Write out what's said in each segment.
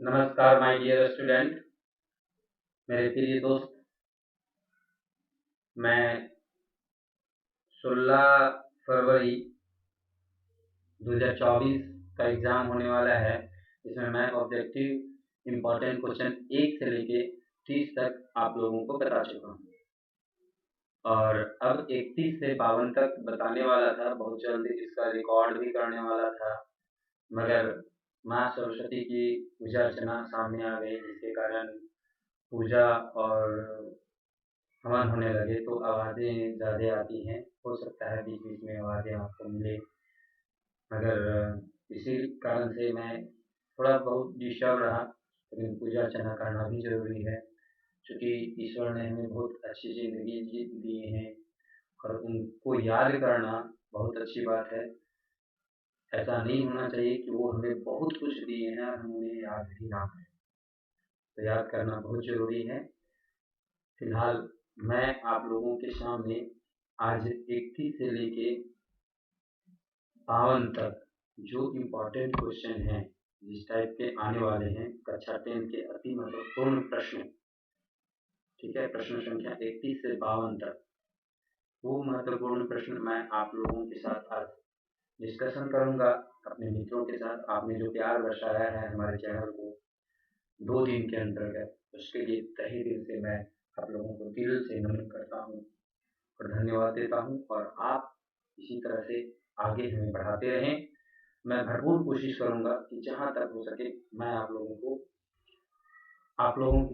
नमस्कार my dear student, मेरे प्रिय दोस्त। मैं 16 फरवरी 2024 का एग्ज़ाम होने वाला है, जिसमें मैं ऑब्जेक्टिव इम्पॉर्टेंट क्वेश्चन 1 से लेके 30 तक आप लोगों को बता चुका हूँ और अब 31 से 52 तक बताने वाला था। बहुत जल्दी इसका रिकॉर्ड भी करने वाला था, मगर माँ सरस्वती की पूजा अर्चना सामने आ गई, जिसके कारण पूजा और हवन होने लगे तो आवाज़ें ज़्यादा आती हैं। हो सकता है बीच-बीच में आवाज़ें आपको मिले, मगर इसी कारण से मैं थोड़ा बहुत डिस्टर्ब रहा। लेकिन पूजा अर्चना करना भी ज़रूरी है, चूँकि ईश्वर ने हमें बहुत अच्छी ज़िंदगी दी है और उनको याद करना बहुत अच्छी बात है। ऐसा नहीं होना चाहिए कि वो हमें बहुत कुछ दिए हैं और हम उन्हें याद भी ना करें। तो याद करना बहुत ज़रूरी है। फिलहाल मैं आप लोगों के सामने आज 31 से लेके 52 तक जो इम्पोर्टेंट क्वेश्चन हैं, जिस टाइप के आने वाले हैं, कक्षा 10 के अति महत्वपूर्ण प्रश्न, ठीक है, प्रश्न संख्या 31 से 52 तक, वो महत्वपूर्ण प्रश्न मैं आप लोगों के साथ आज डिस्कशन करूंगा अपने मित्रों के साथ। आपने जो प्यार दर्शाया है हमारे चैनल को 2 दिन के अंतर्गत, उसके लिए तहे दिल से मैं आप लोगों को दिल से नमन करता हूँ और धन्यवाद देता हूँ। और आप इसी तरह से आगे हमें बढ़ाते रहें। मैं भरपूर कोशिश करूँगा कि जहाँ तक हो सके मैं आप लोगों के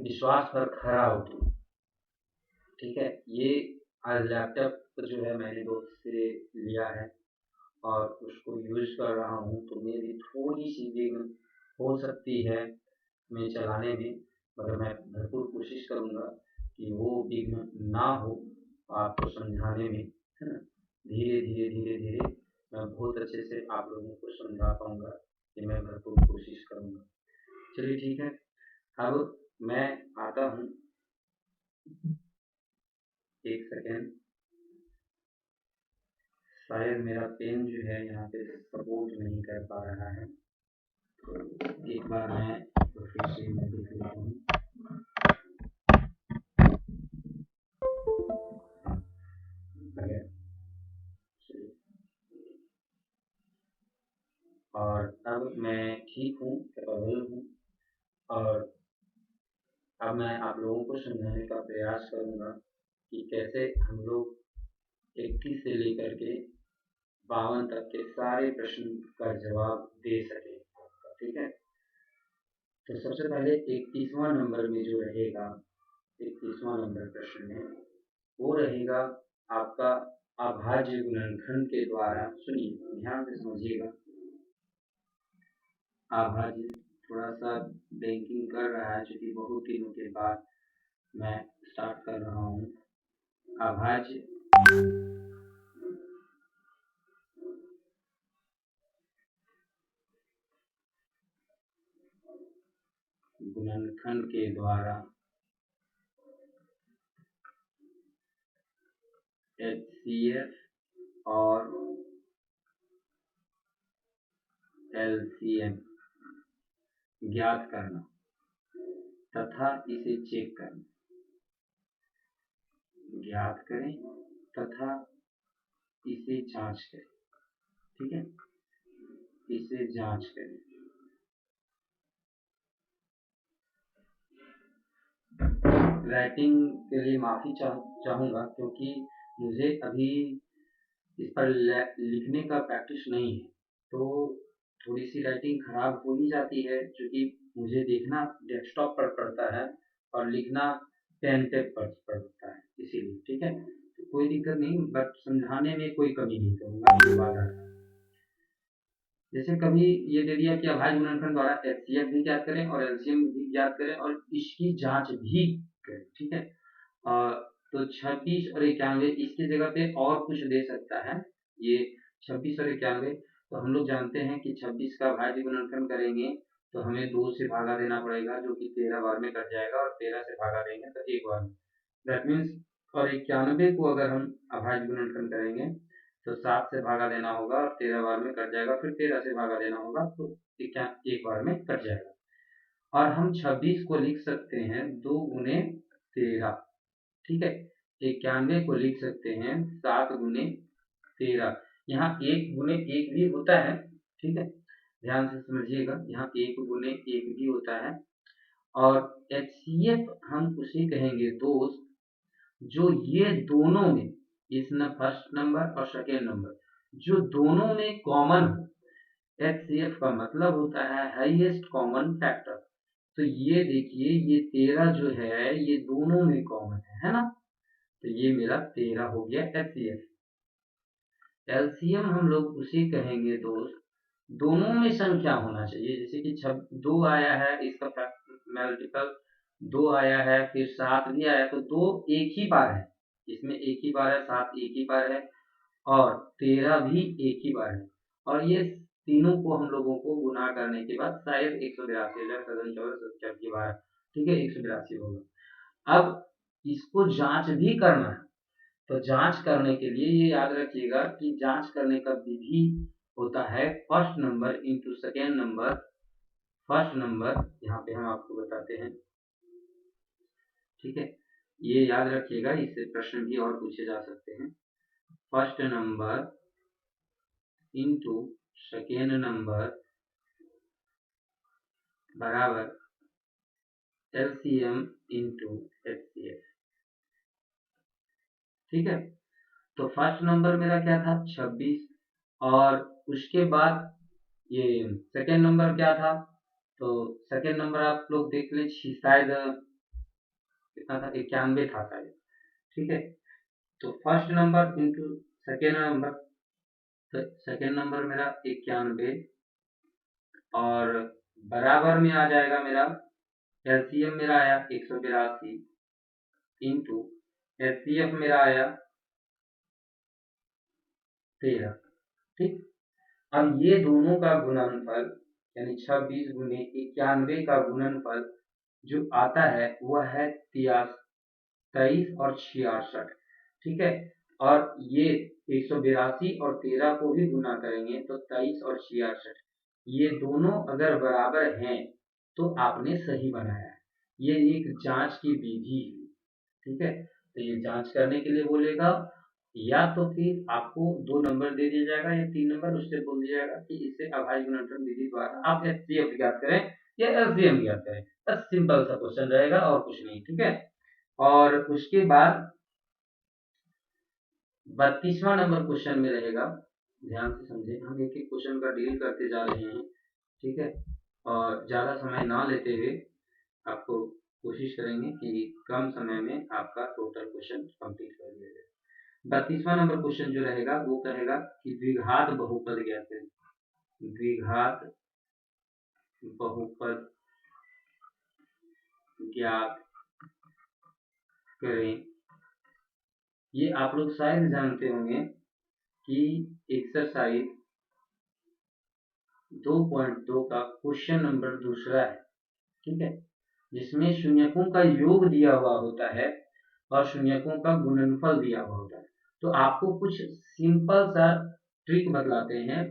विश्वास पर खरा उतरूँ, ठीक है। ये आज लैपटॉप जो है मैंने दोस्त से लिया है और उसको यूज़ कर रहा हूँ, तो मेरी थोड़ी-सी विघ्न हो सकती है मैं चलाने में, मगर मैं भरपूर कोशिश करूँगा कि वो विघ्न ना हो आपको समझाने में, है ना। धीरे-धीरे मैं बहुत अच्छे से आप लोगों को समझा पाऊँगा, कि मैं भरपूर कोशिश करूँगा। चलिए ठीक है, अब मैं आता हूँ। 1 सेकंड, शायद मेरा पेन जो है यहाँ पे सपोर्ट नहीं कर पा रहा है, तो एक बार मैं फिर से मैं देख लेता हूँ। और अब मैं ठीक हूँ, कैपेबल हूँ और अब मैं आप लोगों को समझाने का प्रयास करूँगा कि कैसे हम लोग 21 से लेकर के 52 तक के सारे प्रश्न का जवाब दे सकें, ठीक है। तो सबसे पहले 31वां नंबर में जो रहेगा, 31वां नंबर प्रश्न में वो रहेगा आपका अभाज्य गुणनखंड के द्वारा। सुनिए, ध्यान से समझिएगा। अभाज्य थोड़ा सा बैंकिंग कर रहा है, क्योंकि बहुत दिनों के बाद मैं स्टार्ट कर रहा हूँ। अभाज्य गुणनखंड के द्वारा HCF और LCM ज्ञात करना तथा इसे चेक करना। ज्ञात करें तथा इसे जांच करें, ठीक है, इसे जांच करें। राइटिंग के लिए माफ़ी चाहूँगा, क्योंकि मुझे अभी इस पर लिखने का प्रैक्टिस नहीं है, तो थोड़ी सी राइटिंग खराब हो ही जाती है, क्योंकि मुझे देखना डेस्कटॉप पर पड़ता है और लिखना पेन टेप पर पड़ता है, इसीलिए, ठीक है। तो कोई दिक्कत नहीं, बट समझाने में कोई कमी नहीं करूँगा, ये वादा है। जैसे कभी ये दे दिया कि अभाज्य गुणनखंड द्वारा HCF भी ज्ञात करें और LCM भी ज्ञात करें और इसकी जांच भी करें, ठीक है। तो 26 और 91 इसकी जगह पे और कुछ दे सकता है। ये 26 और 91, तो हम लोग जानते हैं कि 26 का अभाज्य गुणनखंड करेंगे तो हमें 2 से भागा देना पड़ेगा, जो कि 13 बार में कट जाएगा, और 13 से भागा देंगे तो 1 बार में। दैट मीन्स, और 91 को अगर हम अभाज्य गुणनखंड करेंगे तो 7 से भागा देना होगा और 13 बार में कट जाएगा, फिर 13 से भागा देना होगा तो 1 बार में कट जाएगा। और हम 26 को लिख सकते हैं 2 गुने 13, ठीक है। 91 को लिख सकते हैं 7 गुने 13। यहाँ 1 गुने 1 भी होता है, ठीक है, ध्यान से समझिएगा, यहाँ 1 गुने 1 भी होता है। और HCF हम उसे कहेंगे दोस्त जो ये दोनों में, इस न फर्स्ट नंबर और सेकेंड नंबर, जो दोनों में कॉमन हो। HCF का मतलब होता है हाईएस्ट कॉमन फैक्टर। तो ये देखिए, ये 13 जो है ये दोनों में कॉमन है ना। तो ये मेरा 13 हो गया HCF। LCM हम लोग उसे कहेंगे दोस्त दोनों में संख्या होना चाहिए, जैसे कि 2 आया है, इसका मल्टीपल 2 आया है, फिर 7 भी आया, तो 2 एक ही बार है, इसमें एक ही बार है, 7 एक ही बार है और 13 भी एक ही बार है। और ये तीनों को हम लोगों को गुना करने के बाद शायद 182 की बार, ठीक है, 182 होगा। अब इसको जांच भी करना है, तो जांच करने के लिए ये याद रखिएगा कि जांच करने का विधि होता है first number into second number. First number यहाँ पे हम आपको बताते हैं, ठीक है, ये याद रखिएगा, इससे प्रश्न भी और पूछे जा सकते हैं। First number into second number बराबर LCM इंटू HCF, ठीक है। तो फर्स्ट नंबर मेरा क्या था 26, और उसके बाद ये सेकेंड नंबर क्या था, तो सेकेंड नंबर आप लोग देख ले, शायद कितना था, 91 था शायद, ठीक है। तो first number into second number, तो सेकेंड नंबर मेरा 91 और बराबर में आ जाएगा मेरा LCM मेरा आया 182 इंटू HCF मेरा आया 13, ठीक। अब ये दोनों का गुणनफल यानी 26 गुने 91 का गुणनफल जो आता है वह है 23 और 66, ठीक है। और ये 182 और 13 को भी गुना करेंगे तो 23 और 66, ये दोनों अगर बराबर हैं तो आपने सही बनाया है। ये एक जांच की विधि है, ठीक है। तो ये जांच करने के लिए बोलेगा, या तो फिर आपको 2 नंबर दे दिया जाएगा या 3 नंबर, उससे बोल दिया जाएगा कि इससे अभाज्य गुणनफल विधि द्वारा आप HCF ज्ञात करें या LCM ज्ञात करें। बस सिंपल सा क्वेश्चन रहेगा और कुछ नहीं, ठीक है। और उसके बाद 32वां नंबर क्वेश्चन में रहेगा, ध्यान से समझे, हम एक एक क्वेश्चन का डील करते जा रहे हैं, ठीक है, और ज्यादा समय ना लेते हुए आपको कोशिश करेंगे कि कम समय में आपका टोटल क्वेश्चन कंप्लीट कर दिया जाए। 32वां नंबर क्वेश्चन जो रहेगा वो कहेगा कि द्विघात बहुपद ज्ञात करें। द्विघात बहुपद ज्ञात करें। ये आप लोग शायद जानते होंगे कि एक्सरसाइज 2.2 का क्वेश्चन नंबर दूसरा है, ठीक है, जिसमें शून्यकों का योग दिया हुआ होता है और शून्यकों का गुणनफल दिया हुआ होता है। तो आपको कुछ सिंपल सा ट्रिक बतलाते हैं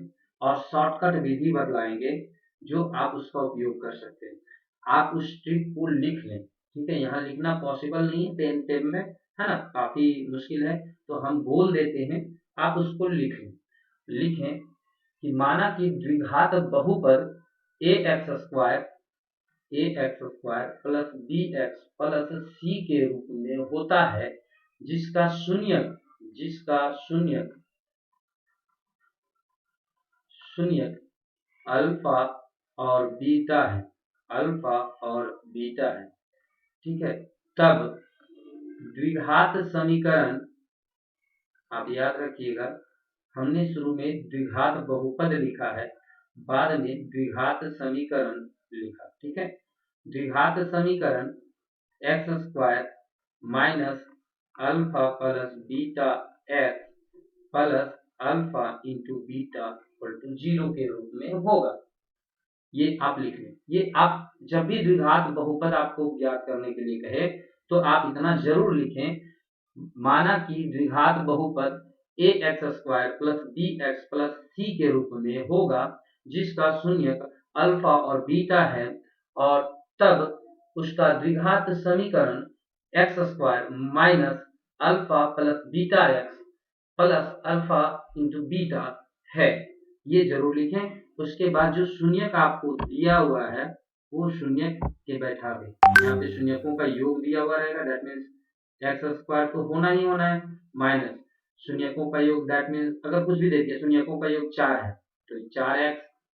और शॉर्टकट विधि बतलाएंगे जो आप उसका उपयोग कर सकते हैं। आप उस ट्रिक को लिख लें, ठीक है, यहाँ लिखना पॉसिबल नहीं है पेन टेप में, है ना, काफी मुश्किल है, तो हम बोल देते हैं, आप उसको लिख लें। लिखें कि माना कि द्विघात बहुपद ax square plus bx plus c के रूप में होता है, जिसका शून्यक अल्फा और बीटा है, ठीक है। तब द्विघात समीकरण, आप याद रखिएगा, हमने शुरू में द्विघात बहुपद लिखा है, बाद में द्विघात समीकरण लिखा, ठीक है। द्विघात समीकरण x square minus alpha plus beta x plus alpha into beta equal to 0 के रूप में होगा। ये आप लिख लें। ये आप जब भी द्विघात बहुपद आपको ज्ञात करने के लिए कहे तो आप इतना जरूर लिखें, माना कि द्विघात बहुपद ax square plus bx plus c के रूप में होगा, जिसका शून्यक अल्फा और बीटा है और तब उसका द्विघात समीकरण x square minus alpha plus beta x plus alpha into beta है। ये जरूर लिखें। उसके बाद जो शून्य का आपको दिया हुआ है वो शून्य के बैठा दें। यहाँ पे शून्यकों का योग दिया हुआ रहेगा, दैट मीन्स एक्स स्क्वायर तो होना ही होना है, माइनस शून्यकों का योग, दैट मीन्स अगर कुछ भी दे दिया, शून्यकों का योग 4 है तो 4x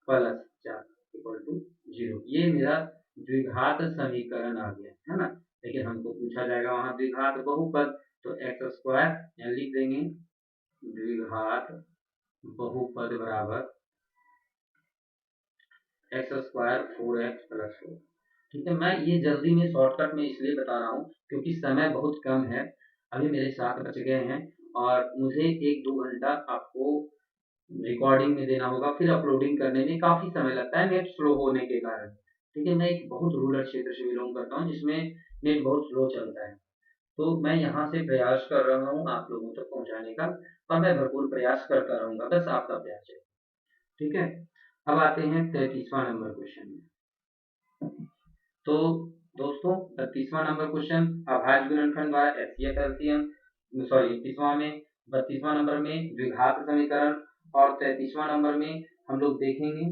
प्लस 4 इक्वल टू 0। ये मेरा द्विघात समीकरण आ गया है ना। लेकिन हमको पूछा जाएगा वहां द्विघात बहुपद, तो एक्स स्क्वायर यहाँ लिख देंगे, द्विघात बहुपद बराबर एक्स स्क्वायर 4x प्लस 4। ठीक है, मैं ये जल्दी में शॉर्टकट में इसलिए बता रहा हूँ क्योंकि समय बहुत कम है। अभी मेरे 7 बज गए हैं और मुझे 1-2 घंटा आपको रिकॉर्डिंग में देना होगा, फिर अपलोडिंग करने में काफी समय लगता है नेट स्लो होने के कारण। ठीक है, मैं एक बहुत रूरल क्षेत्र से बिलोंग करता हूँ जिसमें नेट बहुत स्लो चलता है, तो मैं यहाँ से प्रयास कर रहा हूँ आप लोगों तक पहुँचाने का, और मैं भरपूर प्रयास करता रहूँगा, बस आपका प्रयास है। ठीक है, अब आते हैं 33वां नंबर क्वेश्चन में। तो दोस्तों 32वां नंबर क्वेश्चन अभाज्य गुणनखंड द्वारा एचसीएफ एलसीएम, सॉरी 32वां नंबर में द्विघात समीकरण, और 33वां नंबर में हम लोग देखेंगे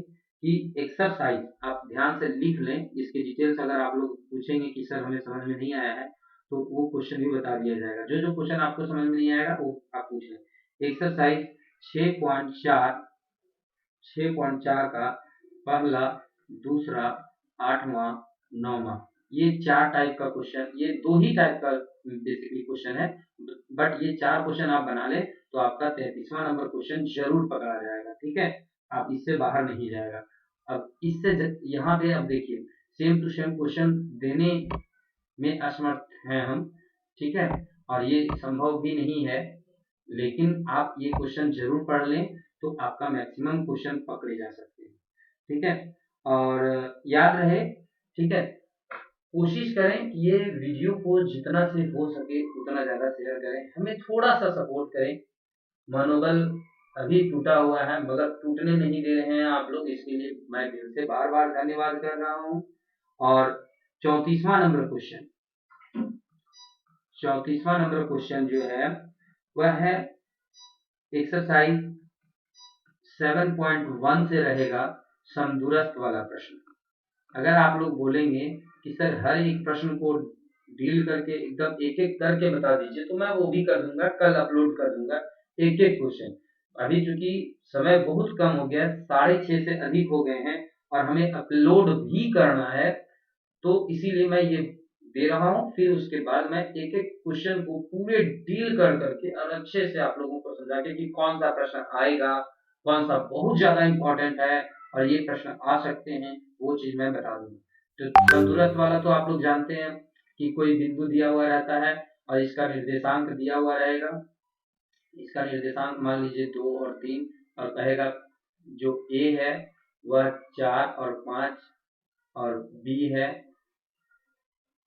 कि एक्सरसाइज आप ध्यान से लिख लें। इसके डिटेल्स अगर आप लोग पूछेंगे कि सर हमें समझ में नहीं आया है तो वो क्वेश्चन भी बता दिया जाएगा। जो जो क्वेश्चन आपको समझ में नहीं आएगा वो आप पूछ लें। एक्सरसाइज 6.4 का पहला, दूसरा, 8वां, 9वां, ये 4 टाइप का क्वेश्चन, ये 2 ही टाइप का बेसिकली क्वेश्चन है, बट ये 4 क्वेश्चन आप बना ले तो आपका 33वां नंबर क्वेश्चन जरूर पकड़ा जाएगा। ठीक है, आप इससे बाहर नहीं जाएगा। अब इससे यहाँ पे अब देखिए सेम टू सेम क्वेश्चन देने में असमर्थ हैं हम। ठीक है, और ये संभव भी नहीं है, लेकिन आप ये क्वेश्चन जरूर पढ़ लें तो आपका मैक्सिमम क्वेश्चन पकड़े जा सकते हैं। ठीक है, और याद रहे, ठीक है, कोशिश करें कि ये वीडियो को जितना से हो सके उतना ज़्यादा शेयर करें, हमें थोड़ा सा सपोर्ट करें। मनोबल अभी टूटा हुआ है मगर टूटने नहीं दे रहे हैं आप लोग, इसके लिए मैं दिल से बार बार धन्यवाद कर रहा हूँ। और 34वां नंबर क्वेश्चन, 34वां नंबर क्वेश्चन जो है वह है एक्सरसाइज 7.1 से रहेगा समदूरस्थ वाला प्रश्न। अगर आप लोग बोलेंगे कि सर हर एक प्रश्न को डील करके एकदम एक एक करके बता दीजिए तो मैं वो भी कर दूंगा, कल अपलोड कर दूंगा एक एक क्वेश्चन। अभी चूंकि समय बहुत कम हो गया, 6:30 से अधिक हो गए हैं और हमें अपलोड भी करना है, तो इसीलिए मैं ये दे रहा हूँ। फिर उसके बाद मैं एक एक क्वेश्चन को पूरे डील कर करके और अच्छे से आप लोगों को समझा के कि कौन सा प्रश्न आएगा, कौन सा बहुत ज्यादा इंपॉर्टेंट है और ये प्रश्न आ सकते हैं, वो चीज मैं बता दूंगा। तो तंदुरुस्त वाला तो आप लोग जानते हैं कि कोई बिंदु दिया हुआ रहता है और इसका निर्देशांक दिया हुआ रहेगा। इसका निर्देशांक मान लीजिए 2 और 3, और कहेगा जो ए है वह 4 और 5 और बी है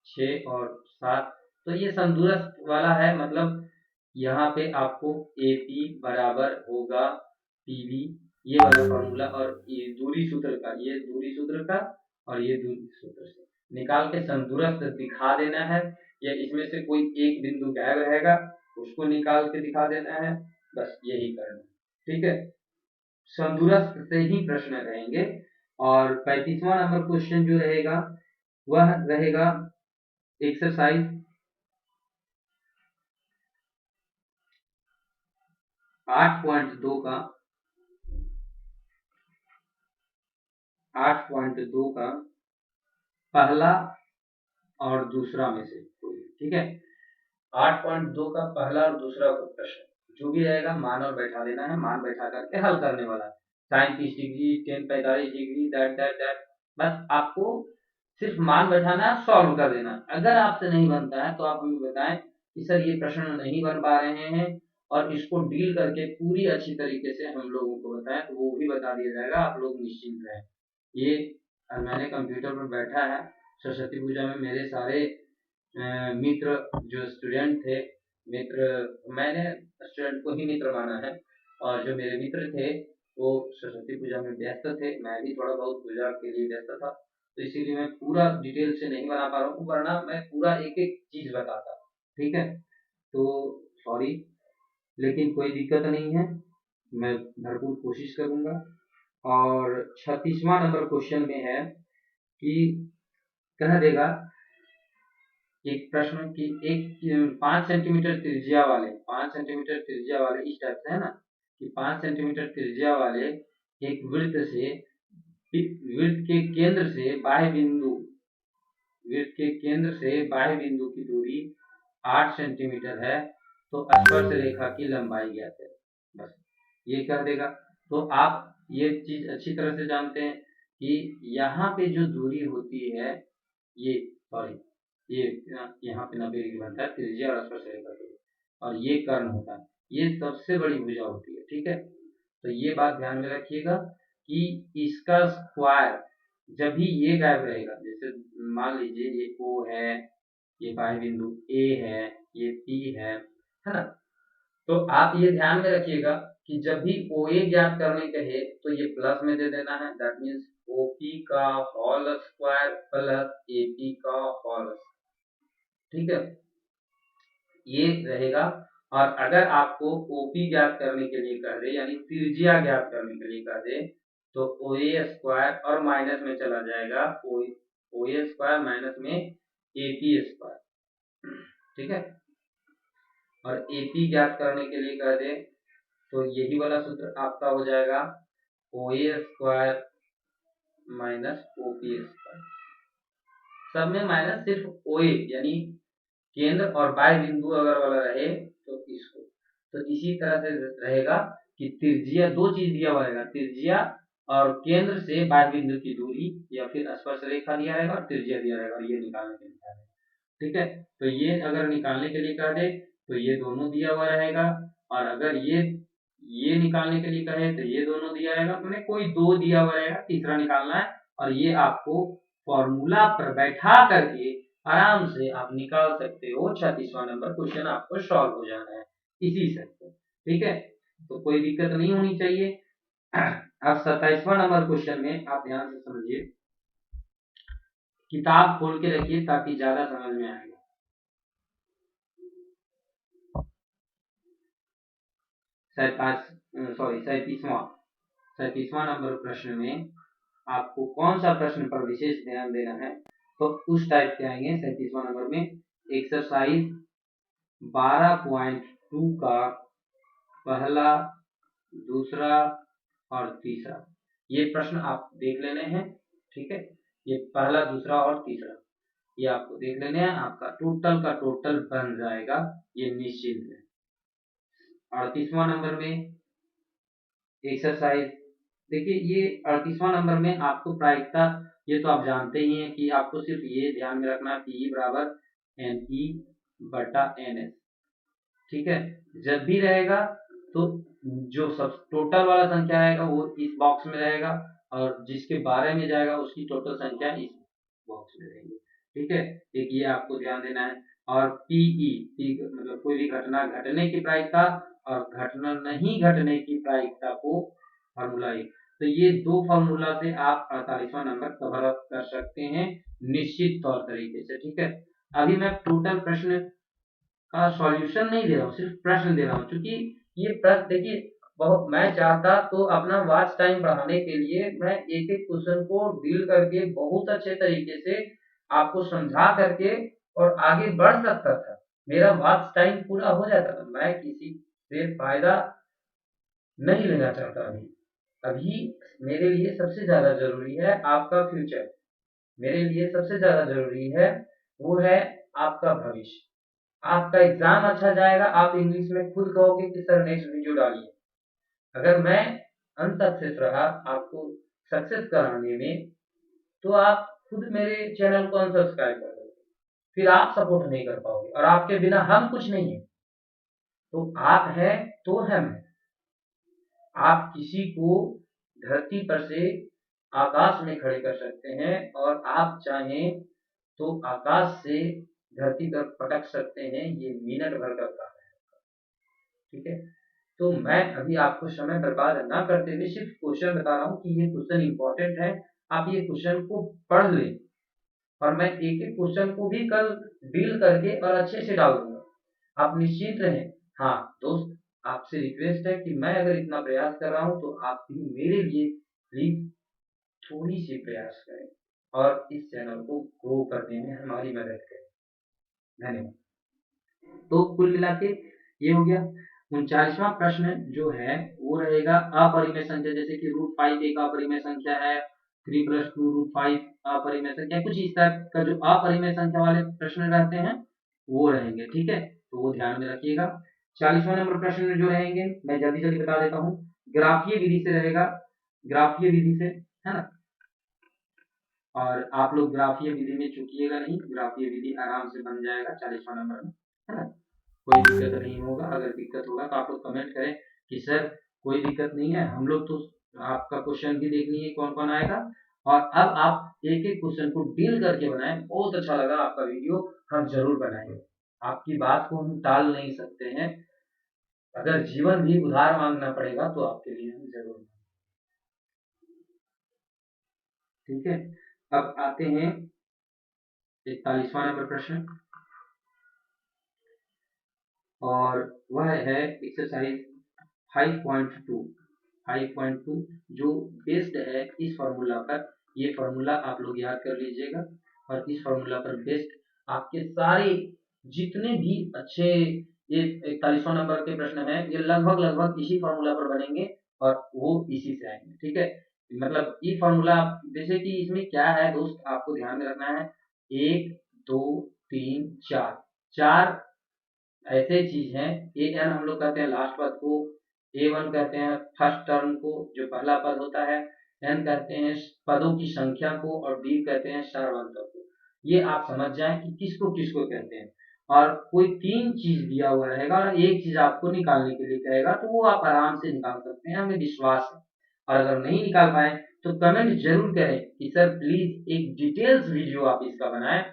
6 और 7। तो ये संदूरस्थ वाला है, मतलब यहाँ पे आपको ए पी बराबर होगा पी बी, ये वाला फॉर्मूला, और ये दूरी सूत्र का, ये दूरी सूत्र का और ये दूरी सूत्र से निकाल के संदूरस्थ दिखा देना है, या इसमें से कोई एक बिंदु गायब रहेगा उसको निकाल के दिखा देना है, बस यही करना। ठीक है, संदूरस्थ से ही प्रश्न रहेंगे। और 35वां नंबर क्वेश्चन जो रहेगा वह रहेगा एक्सरसाइज 8.2 का 8.2 का पहला और दूसरा में से कोई। ठीक है, 8.2 का पहला और दूसरा प्रश्न जो भी रहेगा मान और बैठा देना है, मान बैठा करके हल करने वाला है। Sine 30 degree, tan 45 degree, that बस आपको सिर्फ मान बैठाना है, सॉल्व कर देना। अगर आपसे नहीं बनता है तो आप हमें बताएं कि सर ये प्रश्न नहीं बन पा रहे हैं, और इसको डील करके पूरी अच्छी तरीके से हम लोगों को बताएं तो वो भी बता दिया जाएगा, आप लोग निश्चिंत रहें। ये मैंने कंप्यूटर पर बैठा है, सरस्वती पूजा में मेरे सारे मित्र जो स्टूडेंट थे, मित्र मैंने स्टूडेंट को ही मित्र माना है, और जो मेरे मित्र थे वो सरस्वती पूजा में व्यस्त थे, मैं भी थोड़ा बहुत पूजा के लिए व्यस्त था, तो इसीलिए मैं पूरा डिटेल से नहीं बना पा रहा हूँ, वरना मैं पूरा एक-एक चीज़ बताता। ठीक है? तो सॉरी, लेकिन कोई दिक्कत नहीं है, मैं भरपूर कोशिश करूँगा। और 36वां नंबर क्वेश्चन में है कि कह देगा एक प्रश्न कि एक 5 सेंटीमीटर त्रिज्या वाले 5 सेंटीमीटर त्रिज्या वाले इस टाइप से है ना, कि 5 सेंटीमीटर त्रिज्या वाले एक वृत्त के केंद्र से बाह्य बिंदु की दूरी 8 सेंटीमीटर है, तो स्पर्श रेखा की लंबाई ज्ञात है। बस ये कह देगा। तो आप ये चीज अच्छी तरह से जानते हैं कि यहाँ पे जो दूरी होती है, ये सॉरी ये यहाँ पे 90 डिग्री बनता है त्रिज्या और स्पर्श रेखा के लिए, और ये कर्ण होता है, ये सबसे बड़ी भुजा होती है। ठीक है? तो ये बात ध्यान में रखिएगा कि इसका स्क्वायर जब भी ये गायब रहेगा, जैसे मान लीजिए ये O है, ये बाह्य बिंदु A है, ये P है ना? तो आप ये ध्यान में रखिएगा कि जब भी OA ज्ञात करने कहे तो ये प्लस में दे देना है, दैट मीन्स OP का होल स्क्वायर प्लस AP का होल। ठीक है? ये रहेगा। और अगर आपको OP ज्ञात करने के लिए कह दे, यानी त्रिज्या ज्ञात करने के लिए कह दे, तो OA स्क्वायर और माइनस में चला जाएगा, OA स्क्वायर माइनस में AP स्क्वायर। ठीक है? और AP ज्ञात करने के लिए कह दे तो यही वाला सूत्र आपका हो जाएगा, OA square minus OP square. सब में माइनस, सिर्फ OA यानी केंद्र और बाह्य बिंदु अगर वाला रहे तो इसको, तो इसी तरह से रहेगा कि त्रिज्या, दो चीज दिया हुआ रहेगा, त्रिज्या और केंद्र से बाह्य बिंदु की दूरी, या फिर स्पर्श रेखा दिया रहेगा और त्रिज्या दिया रहेगा, और ये निकालने के लिए कहा है। ठीक है? तो ये अगर निकालने के लिए कह दे तो ये दोनों दिया हुआ रहेगा, और अगर ये निकालने के लिए कहे तो ये दोनों दिया रहेगा, मैंने कोई दो दिया हुआ रहेगा, तीसरा निकालना है, और ये आपको फॉर्मूला पर बैठा करके आराम से आप निकाल सकते हो। 36वां नंबर क्वेश्चन आपको सॉल्व हो जाना है इसी से। ठीक है? तो कोई दिक्कत नहीं होनी चाहिए। अब 27वां नंबर क्वेश्चन में आप ध्यान से समझिए, किताब खोल के रखिए ताकि ज्यादा समझ में आएगा। 37वां नंबर प्रश्न में आपको कौन सा प्रश्न पर विशेष ध्यान देना है, तो उस टाइप के आएंगे। 37वां नंबर में एक्सरसाइज 12.2 का पहला, दूसरा और तीसरा, ये प्रश्न आप देख लेने हैं। ठीक है? ये पहला, दूसरा और तीसरा ये आपको देख लेने हैं, आपका टोटल का टोटल बन जाएगा, ये निश्चित है। 38वां नंबर में एक्सरसाइज, देखिए ये 38वां नंबर में आपको प्रायिकता, ये तो आप जानते ही हैं कि आपको सिर्फ ये ध्यान में रखना है, PE बराबर NE बटा NS। ठीक है? जब भी रहेगा तो जो सब टोटल वाला संख्या आएगा वो इस बॉक्स में रहेगा, और जिसके बारे में जाएगा उसकी टोटल संख्या इस बॉक्स में रहेगी। ठीक है? एक ये आपको ध्यान देना है। और PE मतलब कोई भी घटना घटने की प्रायिकता और घटना नहीं घटने की प्रायिकता को फॉर्मूला 1, तो ये दो फॉर्मूला से आप 48वां नंबर कवर अप कर सकते हैं निश्चित तौर तरीके से। ठीक है? अभी मैं टोटल प्रश्न का सॉल्यूशन नहीं दे रहा हूँ, सिर्फ प्रश्न दे रहा हूँ, क्योंकि ये प्रश्न देखिए, बहुत मैं चाहता तो अपना वॉच टाइम बढ़ाने के लिए मैं एक एक क्वेश्चन को डील करके बहुत अच्छे तरीके से आपको समझा करके और आगे बढ़ सकता था, मेरा वॉच टाइम पूरा हो जाता था। मैं किसी से फायदा नहीं लेना चाहता। अभी अभी मेरे लिए सबसे ज्यादा जरूरी है आपका फ्यूचर, मेरे लिए सबसे ज्यादा जरूरी है वो है आपका भविष्य। आपका एग्जाम अच्छा जाएगा, आप इंग्लिश में खुद कहोगे कि सर नेक्स्ट वीडियो डालिए। अगर मैं अनसक्सेस रहा आपको सक्सेस कराने में, तो आप खुद मेरे चैनल को अनसब्सक्राइब कर दोगे, फिर आप सपोर्ट नहीं कर पाओगे, और आपके बिना हम कुछ नहीं है। तो आप है तो हम है। आप किसी को धरती पर से आकाश में खड़े कर सकते हैं, और आप चाहें तो आकाश से धरती पर पटक सकते हैं, ये मिनट भर का काम है। ठीक है? तो मैं अभी आपको समय बर्बाद ना करते हुए सिर्फ क्वेश्चन बता रहा हूँ कि ये क्वेश्चन इंपॉर्टेंट है, आप ये क्वेश्चन को पढ़ लें, और मैं एक एक क्वेश्चन को भी कल डील करके और अच्छे से डाल दूंगा, आप निश्चित रहें। हाँ दोस्त, आपसे रिक्वेस्ट है कि मैं अगर इतना प्रयास कर रहा हूँ तो आप भी मेरे लिए प्लीज थोड़ी सी प्रयास करें और इस चैनल को ग्रो करने में हमारी मदद करें। धन्यवाद। तो कुल मिला के ये हो गया। 39वां प्रश्न जो है वो रहेगा अपरिमेय संख्या, जैसे कि √5 एक अपरिमेय संख्या है, 3 + 2 √5 अपरिमेय संख्या, कुछ इस टाइप का जो अपरिमेय संख्या वाले प्रश्न रहते हैं वो रहेंगे, ठीक है, तो वो ध्यान में रखिएगा। 40वां नंबर प्रश्न जो रहेंगे मैं जल्दी जल्दी बता देता हूँ, ग्राफीय विधि से रहेगा, ग्राफीय विधि से, है ना, और आप लोग ग्राफीय विधि में चूकिएगा नहीं, ग्राफीय विधि आराम से बन जाएगा 40वां नंबर में, है ना, कोई दिक्कत नहीं होगा। अगर दिक्कत होगा तो आप लोग कमेंट करें कि सर कोई दिक्कत नहीं है, हम लोग तो आपका क्वेश्चन भी देख लिए कौन कौन आएगा, और अब आप एक एक क्वेश्चन को डील करके बनाएं। बहुत अच्छा लगा आपका वीडियो, हम जरूर बनाएंगे, आपकी बात को हम टाल नहीं सकते हैं, अगर जीवन भी उधार मांगना पड़ेगा तो आपके लिए हम जरूर, ठीक है। अब आते हैं 41वां नंबर प्रश्न, और वह है एक्सरसाइज 5.2 5.2 जो बेस्ड है इस फॉर्मूला पर। ये फॉर्मूला आप लोग याद कर लीजिएगा, और इस फॉर्मूला पर बेस्ड आपके सारे जितने भी अच्छे ये 41वां नंबर के प्रश्न हैं ये लगभग लगभग इसी फॉर्मूला पर बनेंगे, और वो इसी से आएंगे, ठीक है। मतलब ये फॉर्मूला जैसे कि इसमें क्या है दोस्त, आपको ध्यान में रखना है, 1 2 3 4 4 ऐसे चीज हैं। ए एन हम लोग कहते हैं लास्ट पद को, ए वन कहते हैं फर्स्ट टर्म को जो पहला पद होता है, एन कहते हैं पदों की संख्या को, और डी कहते हैं सारवंतों को। ये आप समझ जाएं कि किसको किसको कहते हैं, और कोई 3 चीज दिया हुआ रहेगा और एक चीज आपको निकालने के लिए कहेगा, तो वो आप आराम से निकाल सकते हैं, हमें विश्वास है। और अगर नहीं निकाल पाए तो कमेंट जरूर करें कि सर प्लीज एक डिटेल्स वीडियो आप इसका बनाएं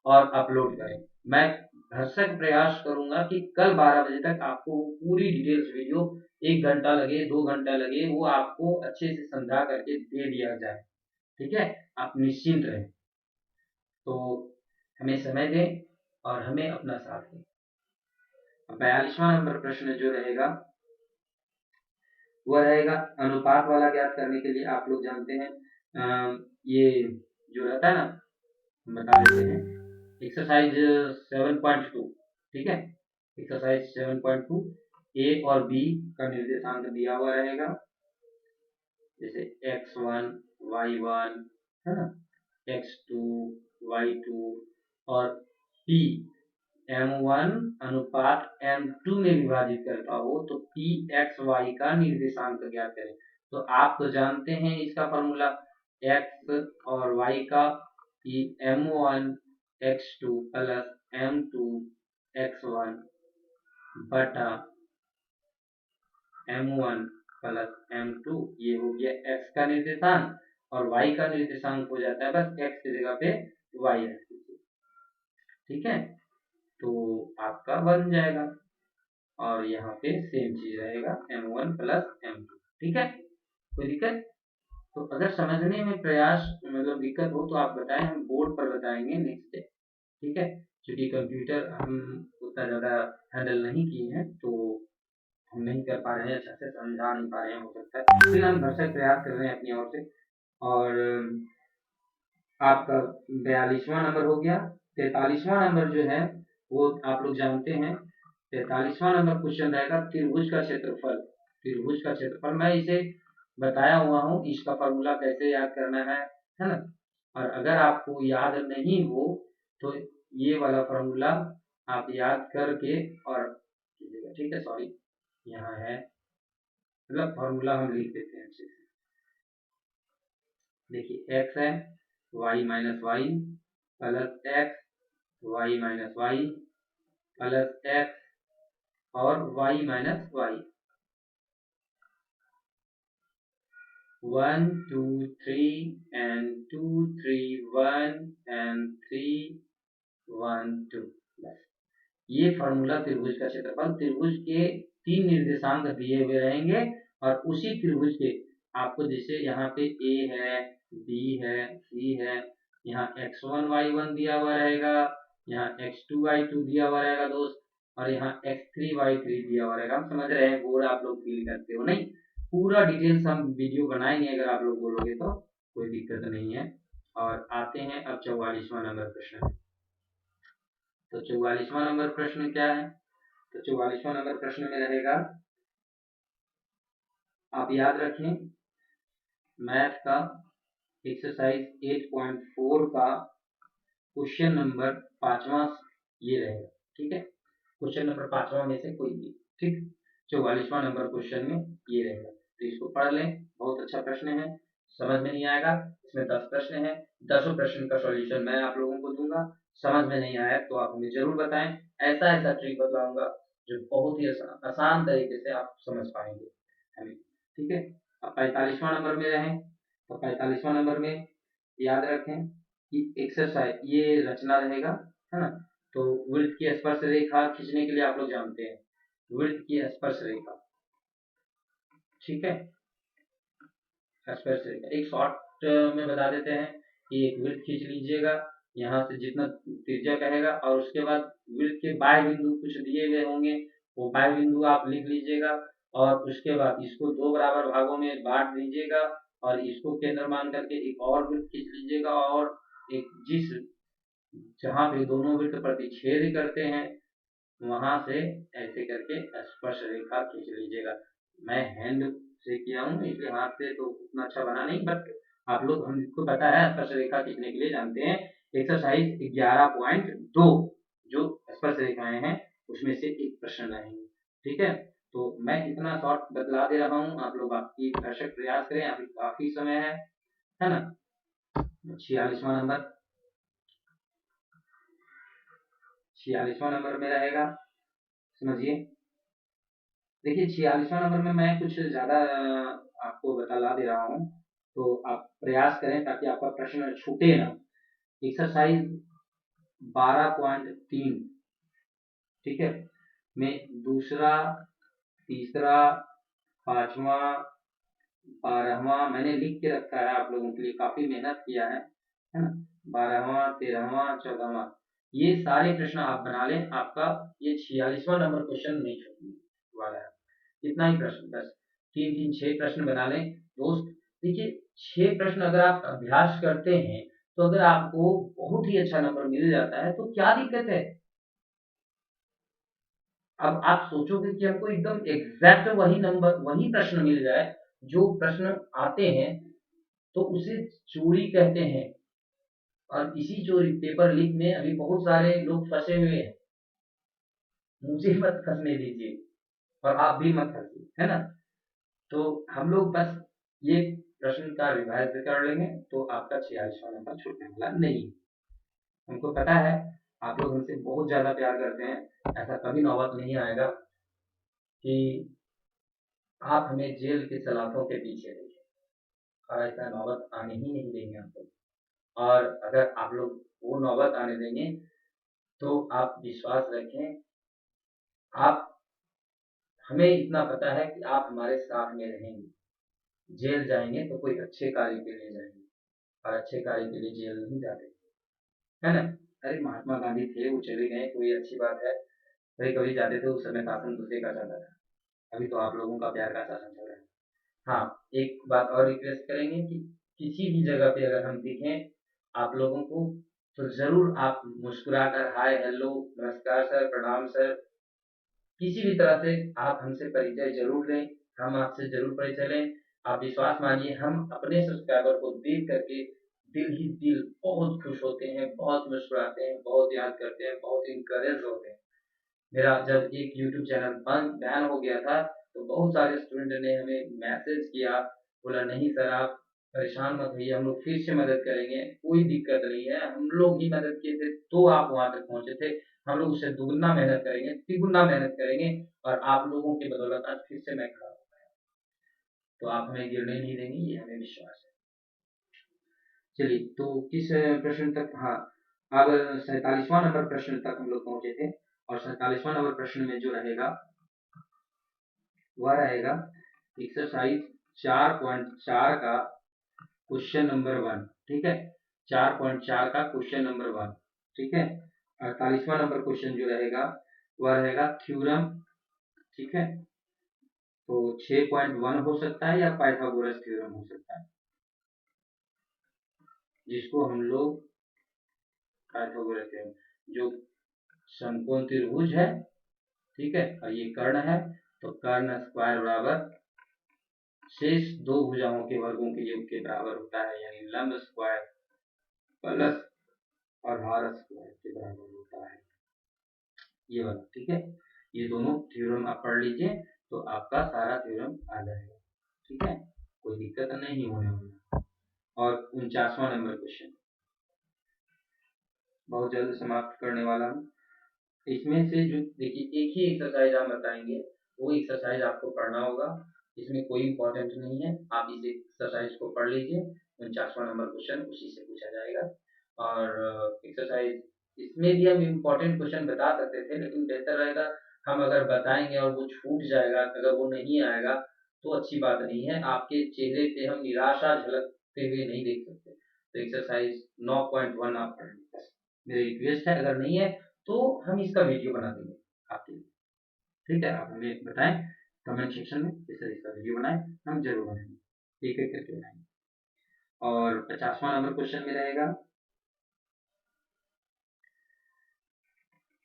और अपलोड करें। मैं भरसक प्रयास करूंगा कि कल 12 बजे तक आपको पूरी डिटेल्स वीडियो, 1 घंटा लगे 2 घंटा लगे, वो आपको अच्छे से समझा करके दे दिया जाए, ठीक है। आप निश्चिंत रहें, तो हमें समय दें और हमें अपना साथ दें। 42वां नंबर प्रश्न जो रहेगा वह रहेगा अनुपात वाला, ज्ञात करने के लिए आप लोग जानते हैं ये जो रहता है ना, बता देते हैं, एक्सरसाइज 7.2, ठीक है, एक्सरसाइज 7.2 ए और बी का निर्देशांक दिया हुआ रहेगा, जैसे x1 y1, है ना, x2 y2, और p m1 अनुपात m2 में विभाजित करता हो तो p x y का निर्देशांक ज्ञात करें। तो आप तो जानते हैं इसका फॉर्मूला, x और y का, कि m1 x2 plus m2 x1 बटा m1 प्लस m2, ये हो गया x का निर्देशांक, और y का निर्देशांक हो जाता है बस x की जगह पे y रख दीजिए, ठीक है, तो आपका बन जाएगा, और यहाँ पे सेम चीज रहेगा m1 प्लस m2, ठीक है, कोई दिक्कत? तो अगर समझने में प्रयास मतलब दिक्कत हो तो आप बताएं, हम बोर्ड पर बताएंगे नेक्स्ट डे, ठीक है, क्योंकि कंप्यूटर हम उतना ज़्यादा हैंडल नहीं किए हैं, तो हम नहीं कर पा रहे हैं, अच्छे से समझा नहीं पा रहे हैं, हो सकता है, फिर हम भरसक प्रयास कर रहे हैं अपनी ओर से। और आपका 42वां नंबर हो गया। 43वां नंबर जो है वो आप लोग जानते हैं, 43वां नंबर क्वेश्चन रहेगा त्रिभुज का क्षेत्रफल, त्रिभुज का क्षेत्रफल मैं इसे बताया हुआ हूँ, इसका फॉर्मूला कैसे याद करना है ना, और अगर आपको याद नहीं हो तो ये वाला फॉर्मूला आप याद करके और कीजिएगा, ठीक है, सॉरी यहाँ है, मतलब फॉर्मूला हम लिख देते हैं अच्छे से, देखिए x है y minus y plus x, y minus y plus x और y minus y, 1 2 3 and 2 3 1 and 3 1 2, बस ये फॉर्मूला त्रिभुज का क्षेत्रफल, त्रिभुज के 3 निर्देशांक दिए हुए रहेंगे और उसी त्रिभुज के आपको जैसे यहाँ पे ए है, बी है, सी है, यहाँ x1 y1 दिया हुआ रहेगा, यहाँ x2 y2 दिया हुआ रहेगा दोस्त, और यहाँ x3 y3 दिया हुआ रहेगा। हम समझ रहे हैं, बोर्ड आप लोग फील करते हो नहीं? पूरा डिटेल्स हम वीडियो बनाएंगे, अगर आप लोग बोलोगे तो कोई दिक्कत नहीं है। और आते हैं अब 44वां नंबर प्रश्न में। तो 44वां नंबर प्रश्न क्या है? तो 44वां नंबर प्रश्न में रहेगा, आप याद रखें, मैथ का एक्सरसाइज 8.4 का क्वेश्चन नंबर 5वां ये रहेगा। ठीक है, क्वेश्चन नंबर 5वां में से कोई भी। ठीक, 44वां नंबर क्वेश्चन में ये रहेगा, तो इसको पढ़ लें। बहुत अच्छा प्रश्न है, समझ में नहीं आएगा, इसमें 10 प्रश्न है, 10 प्रश्न का सॉल्यूशन मैं आप लोगों को दूंगा। समझ में नहीं आया तो आप हमें जरूर बताएं, ऐसा ऐसा ट्रिक बताऊंगा जो बहुत ही आसान तरीके से आप समझ पाएंगे हमें। ठीक है, अब 45वां नंबर में रहें, तो 45वां नंबर में याद रखें कि एक्सरसाइज ये रचना रहेगा, है ना? तो वृत्त की स्पर्श रेखा खींचने के लिए आप लोग जानते हैं, वृत्त की स्पर्श रेखा। ठीक है, स्पर्श रेखा एक शॉर्ट में बता देते हैं कि एक वृत्त खींच लीजिएगा, यहाँ से जितना त्रिज्या कहेगा, और उसके बाद वृत्त के बाह्य बिंदु कुछ दिए हुए होंगे, वो बाह्य बिंदु आप लिख लीजिएगा, और उसके बाद इसको 2 बराबर भागों में बांट दीजिएगा, और इसको केंद्र मान करके एक और वृत्त खींच लीजिएगा, और एक जिस जहाँ पे दोनों वृत्त प्रतिच्छेद करते हैं वहां से ऐसे करके स्पर्श रेखा खींच लीजिएगा। मैं हैंड से किया हूँ, इसलिए हाथ से तो उतना अच्छा बना नहीं, बट आप लोग, हमको पता है स्पर्श रेखा खींचने के लिए जानते हैं। एक्सरसाइज 11.2 जो स्पर्श रेखाएं हैं उसमें से एक प्रश्न रहेंगे। ठीक है, तो मैं इतना शॉर्ट बतला दे रहा हूँ, आप लोग आपकी भरसक प्रयास करें, अभी काफी समय है ना? 46वां नंबर, 46वां नंबर में रहेगा, समझिए। देखिए 46वां नंबर में मैं कुछ ज़्यादा आपको बतला दे रहा हूँ, तो आप प्रयास करें ताकि आपका प्रश्न छूटे ना। एक्सरसाइज 12.3, ठीक है, में दूसरा, तीसरा, 5वां, 12वां मैंने लिख के रखा है आप लोगों के लिए, काफ़ी मेहनत किया है ना? 12वां, 13वां, 14वां, ये सारे प्रश्न आप बना लें, आपका ये 46वां नंबर क्वेश्चन नहीं छूटने वाला है। इतना ही प्रश्न, बस 3 6 प्रश्न बना लें दोस्त। देखिए 6 प्रश्न अगर आप अभ्यास करते हैं, तो अगर आपको बहुत ही अच्छा नंबर मिल जाता है तो क्या दिक्कत है? अब आप सोचोगे कि हमको एकदम एग्जैक्ट वही नंबर, वही प्रश्न मिल जाए जो प्रश्न आते हैं, तो उसे चोरी कहते हैं। और इसी चोरी पेपर लीक में अभी बहुत सारे लोग फंसे हुए हैं। मुझे मत फंसने दीजिए, और आप भी मत फंसिए, है ना? तो हम लोग बस ये प्रश्न का रिवाइज कर लेंगे, तो आपका 46वां नंबर छूटने वाला नहीं। हमको पता है आप लोग हमसे बहुत ज्यादा प्यार करते हैं, ऐसा कभी नौबत नहीं आएगा कि आप हमें जेल के सलाखों के पीछे देखें, और ऐसा नौबत आने ही नहीं देंगे हम लोग। और अगर आप लोग वो नौबत आने देंगे, तो आप विश्वास रखें, आप, हमें इतना पता है कि आप हमारे साथ में रहेंगे। जेल जाएंगे तो कोई अच्छे कार्य के लिए जाएंगे, और अच्छे कार्य के लिए जेल नहीं जाते, है ना? अरे महात्मा गांधी थे, वो चले गए, कोई अच्छी बात है। कभी कभी जाते थे, उस समय शासन दूसरे का चलता था, अभी तो आप लोगों का प्यार का शासन चल रहा है। हाँ, एक बात और रिक्वेस्ट करेंगे कि किसी भी जगह पे अगर हम दिखें आप लोगों को, तो जरूर आप मुस्कुराकर हाय हेलो नमस्कार सर, प्रणाम सर, किसी भी तरह से आप हमसे परिचय जरूर लें, हम आपसे जरूर परिचय लें। आप विश्वास मानिए, हम अपने सब्सक्राइबर को देख करके दिल ही दिल बहुत खुश होते हैं, बहुत मुस्कुराते हैं, बहुत याद करते हैं, बहुत इंकरेज होते हैं। मेरा जब एक यूट्यूब चैनल बैन हो गया था, तो बहुत सारे स्टूडेंट ने हमें मैसेज किया, बोला नहीं सर आप परेशान मत होइए, हम लोग फिर से मदद करेंगे, कोई दिक्कत नहीं है, हम लोग ही मदद किए थे तो आप वहां तक पहुंचे थे, हम लोग उससे दुगुना मेहनत करेंगे, तिगुना मेहनत करेंगे, और आप लोगों की बदौलत आज फिर से मैं खड़ा हूँ। तो आप हमें गिरने नहीं देंगे, ये हमें विश्वास है। चलिए, तो किस प्रश्न तक, हाँ, अब 47वां नंबर प्रश्न तक हम लोग पहुंचे थे, और 47वां नंबर प्रश्न में जो रहेगा वह रहेगा एक्सरसाइज 4.4 का क्वेश्चन नंबर 1, ठीक है। 4.4 का क्वेश्चन नंबर 1, ठीक है। 48वां नंबर क्वेश्चन जो रहेगा वह रहेगा थ्योरम, ठीक है। तो 6.1 हो सकता है या पाइथागोरस थ्योरम हो सकता है, जिसको हम लोग पाइथागोरस थ्योरम, जो समकोण त्रिभुज है, ठीक है, और ये कर्ण है, तो कर्ण स्क्वायर बराबर शेष दो भुजाओं के वर्गों के योग के बराबर होता है, यानी लंब स्क्वायर प्लस आधार स्क्वायर के बराबर होता है, ये वाला, ठीक है। ये दोनों थ्योरम आप पढ़ लीजिए तो आपका सारा थ्योरम आ जाएगा, ठीक है, कोई दिक्कत नहीं होने वाला। और 49वां नंबर क्वेश्चन बहुत जल्द समाप्त करने वाला हूँ। इसमें से जो देखिए एक ही एक्सरसाइज हम बताएंगे, वो एक्सरसाइज आपको पढ़ना होगा, इसमें कोई इंपॉर्टेंट नहीं है, आप इस एक्सरसाइज को पढ़ लीजिए। 49वां नंबर क्वेश्चन उसी से पूछा जाएगा। और एक्सरसाइज इसमें भी हम इंपॉर्टेंट क्वेश्चन बता सकते थे, लेकिन बेहतर रहेगा हम अगर बताएंगे और वो छूट जाएगा, अगर वो नहीं आएगा तो अच्छी बात नहीं है, आपके चेहरे पे हम निराशा झलकते हुए नहीं देख सकते। तो एक्सरसाइज 9.1 आप पढ़ लीजिए, मेरी रिक्वेस्ट है, अगर नहीं है तो हम इसका वीडियो बना देंगे आपके लिए, ठीक है। आप हमें बताएं कमेंट सेक्शन में किस तरह इसका वीडियो बनाएं, हम जरूर बनाएंगे, एक एक करके बनाएंगे। और 50वां नंबर क्वेश्चन में रहेगा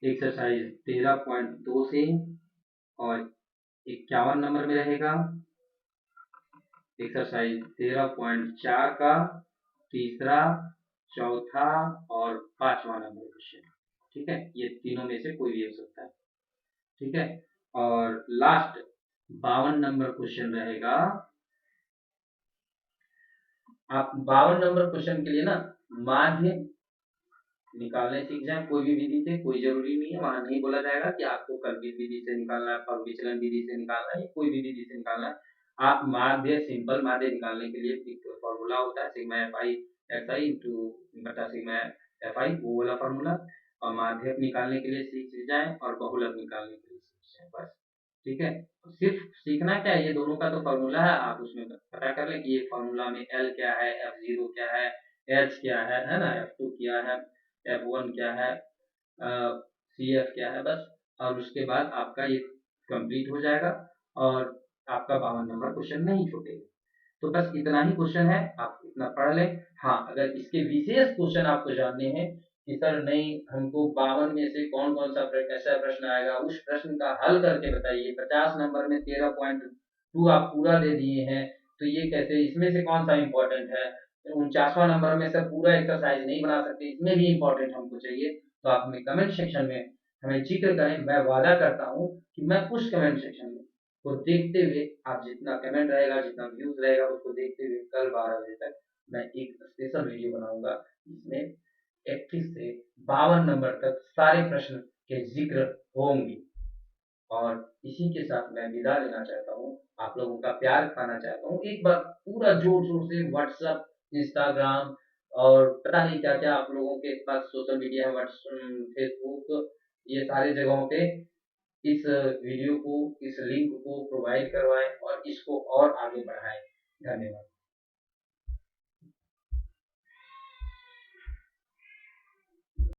एक्सरसाइज 13.2 से, और 51 नंबर में रहेगा एक्सरसाइज 13.4 का तीसरा, चौथा और 5वां नंबर क्वेश्चन, ठीक है। ये तीनों में से कोई भी हो सकता है, ठीक है। और लास्ट 52 नंबर क्वेश्चन रहेगा। आप 52 नंबर क्वेश्चन के लिए ना माध्य निकालने सीख जाए, कोई भी विधि से, कोई जरूरी नहीं है, वहां नहीं बोला जाएगा कि आपको कल्पित विधि से निकालना है, पग विचलन विधि से निकालना है, कोई भी विधि से निकालना है। आप माध्य, सिंपल माध्य निकालने के लिए एक फॉर्मूला होता है, sigma F I x I into बटा सिग्मा एफ आई, वो वाला फॉर्मूला। और माध्यक निकालने के लिए सीख जाए और बहुलक निकालने के लिए सीख जाए, बस, ठीक है। सिर्फ सीखना क्या है, ये दोनों का तो फॉर्मूला है, आप उसमें पता कर लें कि ये फॉर्मूला में एल क्या है, एफ जीरो क्या है, एच क्या है ना, एफ टू क्या है, F1 क्या है, CF क्या है, बस। और उसके बाद आपका ये कंप्लीट हो जाएगा और आपका 52 नंबर क्वेश्चन नहीं छूटेगा। तो बस इतना ही क्वेश्चन है, आप इतना पढ़ लें। हाँ, अगर इसके विशेष क्वेश्चन आपको जानने हैं कि सर नहीं हमको 52 में से कौन कौन सा ऐसा प्रश्न आएगा, उस प्रश्न का हल करके बताइए। 50 नंबर में 13.2 आप पूरा दे दिए हैं, तो ये कैसे, इसमें से कौन सा इंपॉर्टेंट है। 49वां नंबर में सर पूरा एक्सरसाइज नहीं बना सकते, इसमें भी इंपॉर्टेंट हमको चाहिए, तो आप हमें कमेंट सेक्शन में हमें जिक्र करें। मैं वादा करता हूँ कि मैं उस कमेंट सेक्शन में को देखते हुए, आप जितना कमेंट रहेगा, जितना व्यूज रहेगा, उसको देखते हुए कल 12 बजे तक मैं एक स्पेशल वीडियो बनाऊंगा, जिसमें 31 से 52 नंबर तक सारे प्रश्न के जिक्र होंगे। और इसी के साथ मैं विदा लेना चाहता हूँ, आप लोगों का प्यार पाना चाहता हूँ। एक बार पूरा जोर शोर से व्हाट्सएप, इंस्टाग्राम और पता नहीं क्या क्या आप लोगों के पास सोशल मीडिया है, फेसबुक, ये सारे जगहों पे इस वीडियो को, इस लिंक को प्रोवाइड करवाएं और इसको और आगे बढ़ाएं। धन्यवाद।